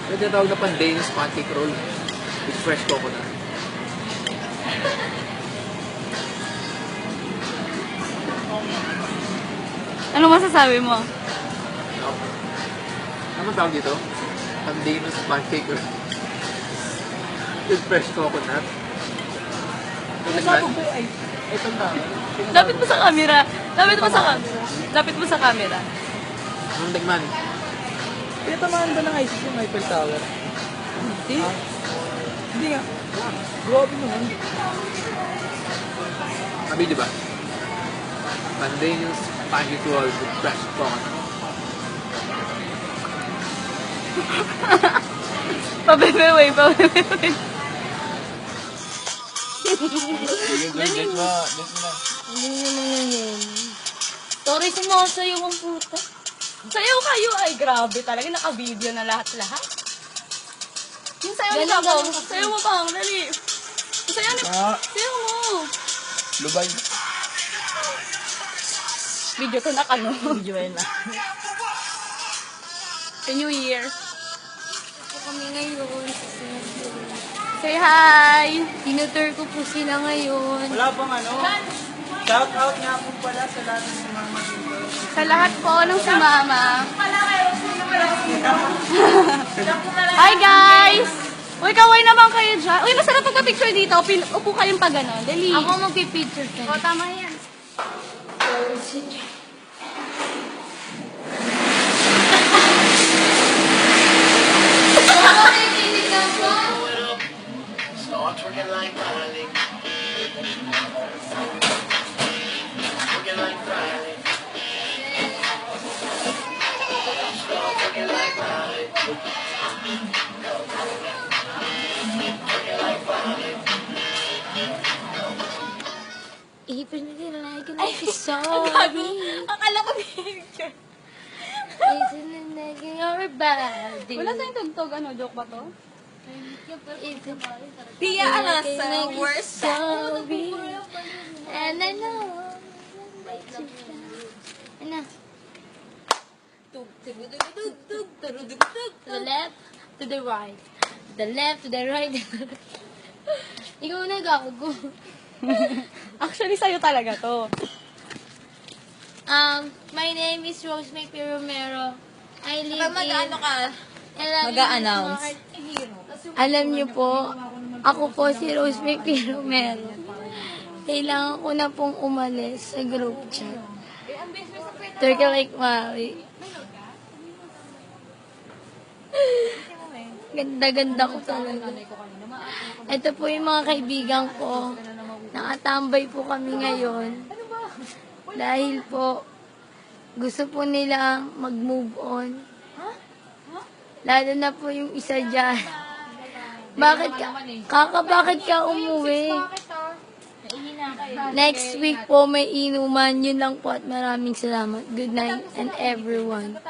May tinatawag na Pandanus pancake roll with fresh coconut. Ano masasabi mo? Ano tawag dito? Pandanus pancake roll with fresh coconut. Sabi ko ay, ito na. Lapit mo sa camera. Lapit mo sa camera. Lapit mo sa camera. Anong tigman? Pinatamaan ba ng ISIS yung Eiffel Tower? Hindi. Hindi nga. Grabe naman. Sabi, di ba? Pandanus pancake roll with fresh coconut. Pabebe-way, pabebe-way. Hindi naman yun. Sorry, sumasayaw ang puta. Sayaw kayo. Ay, grabe talaga. Naka-video na lahat-lahat. Yung sayaw ni Galing, Papa. galing. Sayaw mo pang, dali. Sayaw ni... Sayaw mo. Lubay. Video ko na kano. Video na. The New Year. Ito kami ngayon. Say hi! Tinutur ko po sila ngayon. Wala bang ano? Shout out nga po pala sa lahat ng mga dito. Sa lahat po ng sumama. Hi guys! Uy, kaway naman kayo dyan. Uy, masarap pagpa-picture dito. Upo kayong pag gano'n. Dali. Ako magpipicture ka. O, tama yan. Start working like Miley. Working like Miley. Start working like Miley. Working like Miley. Even if you like it, I'm sorry. Akala ko picture. Isn't it like your body? Wala tayong tugtog. Ano, joke ba to? Isn't Tia like Arasa, worst. sorry. And I know. Ano? To the left, to the right. To the left, to the right. Ikaw na gago. Actually, sa'yo talaga to. My name is Rose May Romero. I live in... ka? Mag-a-announce. Alam niyo po, ako po si Rose May Romero. Kailangan ko na pong umalis sa group chat. Turkey Lake Valley. Ganda-ganda ko talaga. Ito po yung mga kaibigan ko. Nakatambay po kami ngayon. Dahil po, gusto po nila mag-move on. Lalo na po yung isa dyan. Bakit ka umuwi? Next week po may inuman. Yun lang po at maraming salamat. Good night and everyone.